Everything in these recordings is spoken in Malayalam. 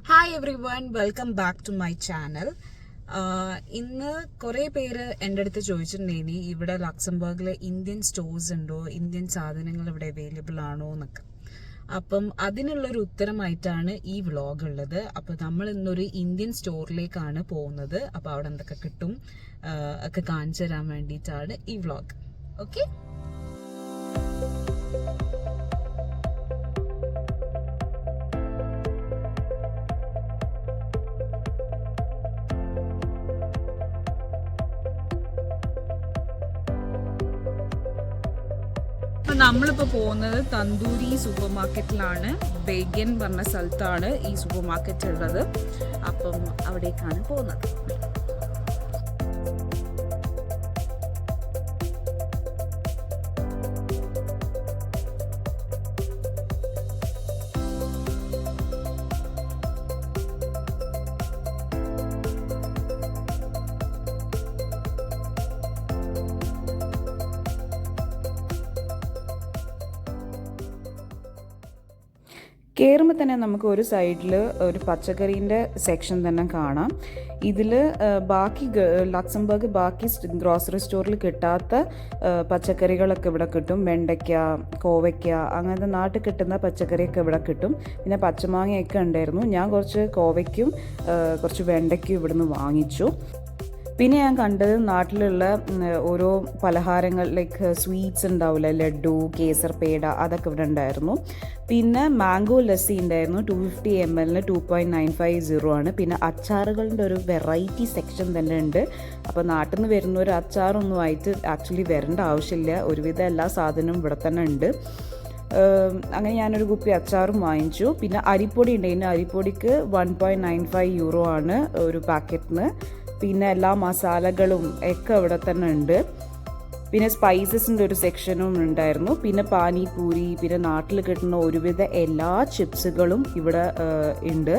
Hi everyone, welcome back to my channel. ഇന്ന് കുറേ പേര് എൻ്റെ അടുത്ത് ചോദിച്ചിട്ടുണ്ടെങ്കിൽ ഇവിടെ ലക്സംബർഗിൽ ഇന്ത്യൻ സ്റ്റോഴ്സ് ഉണ്ടോ, ഇന്ത്യൻ സാധനങ്ങൾ ഇവിടെ അവൈലബിൾ ആണോ എന്നൊക്കെ. അപ്പം അതിനുള്ളൊരു ഉത്തരമായിട്ടാണ് ഈ വ്ളോഗ് ഉള്ളത്. അപ്പോൾ നമ്മൾ ഇന്നൊരു ഇന്ത്യൻ സ്റ്റോറിലേക്കാണ് പോകുന്നത്. അപ്പോൾ അവിടെ എന്തൊക്കെ കിട്ടും ഒക്കെ കാണിച്ചു തരാൻ വേണ്ടിയിട്ടാണ് ഈ വ്ളോഗ്. ഓക്കെ. നമ്മളിപ്പോൾ പോകുന്നത് തന്തൂരി സൂപ്പർ മാർക്കറ്റിലാണ്. ബേഗൻ പറഞ്ഞ സ്ഥലത്താണ് ഈ സൂപ്പർ മാർക്കറ്റ് ഉള്ളത്. അപ്പം അവിടേക്കാണ് പോകുന്നത്. കയറുമ്പോൾ തന്നെ നമുക്ക് ഒരു സൈഡിൽ ഒരു പച്ചക്കറീൻ്റെ സെക്ഷൻ തന്നെ കാണാം. ഇതിൽ ബാക്കി ലക്സംബർഗ് ബാക്കി ഗ്രോസറി സ്റ്റോറിൽ കിട്ടാത്ത പച്ചക്കറികളൊക്കെ ഇവിടെ കിട്ടും. വെണ്ടയ്ക്ക, കോവയ്ക്ക, അങ്ങനത്തെ നാട്ടിൽ കിട്ടുന്ന പച്ചക്കറിയൊക്കെ ഇവിടെ കിട്ടും. പിന്നെ പച്ചമാങ്ങയൊക്കെ ഉണ്ടായിരുന്നു. ഞാൻ കുറച്ച് കോവയ്ക്കും കുറച്ച് വെണ്ടയ്ക്കും ഇവിടുന്ന് വാങ്ങിച്ചു. പിന്നെ ഞാൻ കണ്ടത് നാട്ടിലുള്ള ഓരോ പലഹാരങ്ങൾ ലൈക്ക് സ്വീറ്റ്സ് ഉണ്ടാവില്ല, ലഡു, കേസർ പേട, അതൊക്കെ ഇവിടെ ഉണ്ടായിരുന്നു. പിന്നെ മാംഗോ ലസ്സി ഉണ്ടായിരുന്നു. 250 ml 2.950 ആണ്. പിന്നെ അച്ചാറുകളുടെ ഒരു വെറൈറ്റി സെക്ഷൻ തന്നെ ഉണ്ട്. അപ്പോൾ നാട്ടിൽ നിന്ന് വരുന്ന ഒരു അച്ചാറൊന്നും ആയിട്ട് ആക്ച്വലി വരേണ്ട ആവശ്യമില്ല. ഒരുവിധം എല്ലാ സാധനവും ഇവിടെ തന്നെ ഉണ്ട്. അങ്ങനെ ഞാനൊരു കുപ്പി അച്ചാറും വാങ്ങിച്ചു. പിന്നെ അരിപ്പൊടി ഉണ്ടായിരുന്നു. അരിപ്പൊടിക്ക് 1.95 euro ആണ് ഒരു പാക്കറ്റിന്. പിന്നെ എല്ലാ മസാലകളും ഒക്കെ ഇവിടെ തന്നെ ഉണ്ട്. പിന്നെ സ്പൈസസിൻ്റെ ഒരു സെക്ഷനും ഉണ്ടായിരുന്നു. പിന്നെ പാനിപൂരി, പിന്നെ നാട്ടിൽ കിട്ടുന്ന ഒരുവിധ എല്ലാ ചിപ്സുകളും ഇവിടെ ഉണ്ട്.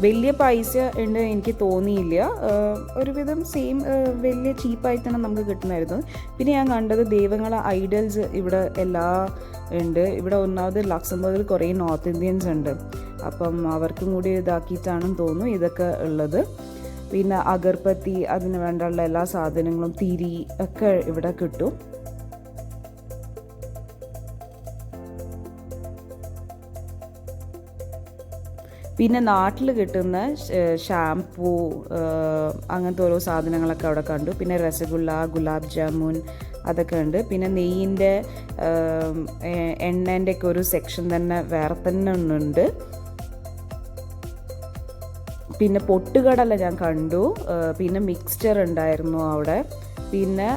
വലിയ പൈസ ഉണ്ട് എനിക്ക് തോന്നിയില്ല. ഒരുവിധം സെയിം വലിയ ചീപ്പായിട്ട് തന്നെ നമുക്ക് കിട്ടുന്നായിരുന്നു. പിന്നെ ഞാൻ കണ്ടത് ദൈവങ്ങളെ ഐഡൽസ് ഇവിടെ എല്ലാ ഉണ്ട്. ഇവിടെ ഒന്നാമത് ലക്സംബർഗിൽ കുറേ നോർത്ത് ഇന്ത്യൻസ് ഉണ്ട്. അപ്പം അവർക്കും കൂടി ഇതാക്കിയിട്ടാണെന്ന് തോന്നുന്നു ഇതൊക്കെ ഉള്ളത്. പിന്നെ അഗർബത്തി, അതിന് വേണ്ടിയുള്ള എല്ലാ സാധനങ്ങളും, തിരി ഒക്കെ ഇവിടെ കിട്ടും. പിന്നെ നാട്ടിൽ കിട്ടുന്ന ഷാംപൂ, അങ്ങനത്തെ ഓരോ സാധനങ്ങളൊക്കെ അവിടെ കണ്ടു. പിന്നെ രസഗുല്ല, ഗുലാബ് ജാമുൻ അതൊക്കെ ഉണ്ട്. പിന്നെ നെയ്യിൻ്റെ എണ്ണേൻ്റെ ഒക്കെ ഒരു സെക്ഷൻ തന്നെ വേറെ തന്നെ ഒന്നുണ്ട്. പിന്നെ പൊട്ടുകടല ഞാൻ കണ്ടു. പിന്നെ മിക്സ്ചർ ഉണ്ടായിരുന്നു അവിടെ. പിന്നെ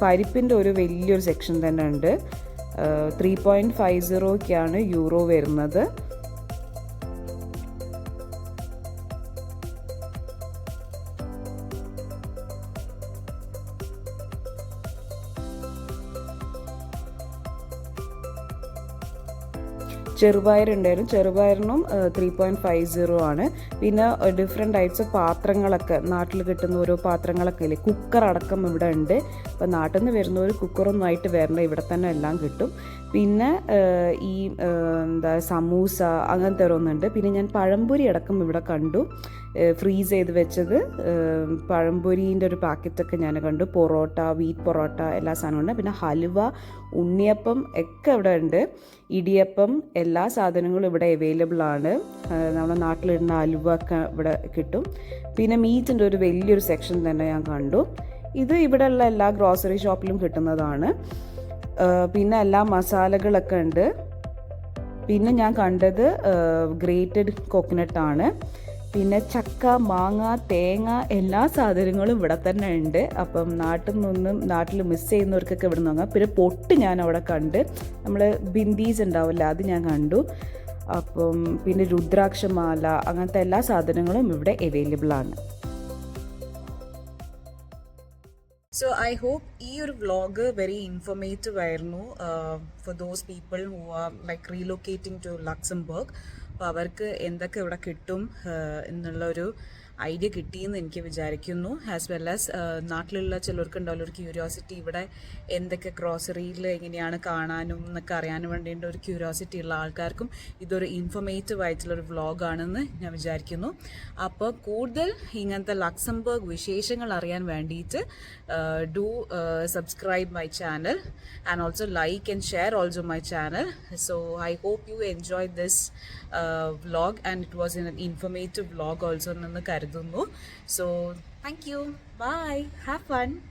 പരിപ്പിൻ്റെ ഒരു വലിയൊരു സെക്ഷൻ തന്നെ ഉണ്ട്. 3.50 യൂറോ വരുന്നത്. ചെറുപയറുണ്ടായിരുന്നു. ചെറുപയറിനും 3.50 ആണ്. പിന്നെ ഡിഫറെൻറ്റ് ടൈപ്സ് ഓഫ് പാത്രങ്ങളൊക്കെ, നാട്ടിൽ കിട്ടുന്ന ഓരോ പാത്രങ്ങളൊക്കെ ഇല്ലേ, കുക്കർ അടക്കം ഇവിടെ ഉണ്ട്. അപ്പോൾ നാട്ടിൽ നിന്ന് വരുന്നവർ കുക്കറൊന്നും ആയിട്ട് വരണ്ട, ഇവിടെ തന്നെ എല്ലാം കിട്ടും. പിന്നെ ഈ സമൂസ അങ്ങനത്തെ ഓരോന്നുണ്ട്. പിന്നെ ഞാൻ പഴംപൊരി അടക്കം ഇവിടെ കണ്ടു, ഫ്രീസ് ചെയ്ത് വെച്ചത്. പഴംപൊരീൻ്റെ ഒരു പാക്കറ്റൊക്കെ ഞാൻ കണ്ടു. പൊറോട്ട, വീറ്റ് പൊറോട്ട, എല്ലാ സാധനവും ഉണ്ട്. പിന്നെ ഹലുവ, ഉണ്ണിയപ്പം ഒക്കെ ഇവിടെ ഉണ്ട്. ഇടിയപ്പം, എല്ലാ സാധനങ്ങളും ഇവിടെ അവൈലബിൾ ആണ്. നമ്മുടെ നാട്ടിലിടുന്ന ഹലുവ ഒക്കെ ഇവിടെ കിട്ടും. പിന്നെ മീറ്റിൻ്റെ ഒരു വലിയൊരു സെക്ഷൻ തന്നെ ഞാൻ കണ്ടു. ഇത് ഇവിടെയുള്ള എല്ലാ ഗ്രോസറി ഷോപ്പിലും കിട്ടുന്നതാണ്. പിന്നെ എല്ലാ മസാലകളൊക്കെ ഉണ്ട്. പിന്നെ ഞാൻ കണ്ടത് ഗ്രേറ്റഡ് കോക്കനട്ടാണ്. പിന്നെ ചക്ക, മാങ്ങ, തേങ്ങ, എല്ലാ സാധനങ്ങളും ഇവിടെ തന്നെ ഉണ്ട്. അപ്പം നാട്ടിൽ മിസ് ചെയ്യുന്നവർക്കൊക്കെ ഇവിടെ നിന്ന് വാങ്ങാം. പിന്നെ പൊട്ട് ഞാൻ അവിടെ കണ്ട്, നമ്മൾ ബിന്ദീസ് ഉണ്ടാവില്ല, അത് ഞാൻ കണ്ടു. അപ്പം പിന്നെ രുദ്രാക്ഷമാല, അങ്ങനത്തെ എല്ലാ സാധനങ്ങളും ഇവിടെ അവൈലബിൾ ആണ്. സോ ഐ ഹോപ്പ് ഈ ഒരു വ്ളോഗ് വെരി ഇൻഫോർമേറ്റീവ് ആയിരുന്നു for those people who are like relocating to Luxembourg. അപ്പോൾ അവർക്ക് എന്തൊക്കെ ഇവിടെ കിട്ടും എന്നുള്ളൊരു ഐഡിയ കിട്ടിയെന്ന് എനിക്ക് വിചാരിക്കുന്നു. ആസ് വെൽ ആസ് നാട്ടിലുള്ള ചിലർക്ക് ഉണ്ടാവില്ല ഒരു ക്യൂരിയോസിറ്റി, ഇവിടെ എന്തൊക്കെ ഗ്രോസറിയിൽ എങ്ങനെയാണ് കാണാനും എന്നൊക്കെ അറിയാനും വേണ്ടിയിട്ട് ഒരു ക്യൂരിയോസിറ്റി ഉള്ള ആൾക്കാർക്കും ഇതൊരു ഇൻഫോർമേറ്റീവ് ആയിട്ടുള്ളൊരു വ്ളോഗാണെന്ന് ഞാൻ വിചാരിക്കുന്നു. അപ്പോൾ കൂടുതൽ ഇങ്ങനത്തെ ലക്സംബർഗ് വിശേഷങ്ങൾ അറിയാൻ വേണ്ടിയിട്ട് do subscribe my channel and also like and share also my channel. So I hope you enjoyed this vlog, and it was an informative vlog also nannu karudunnu. So thank you, bye, have fun.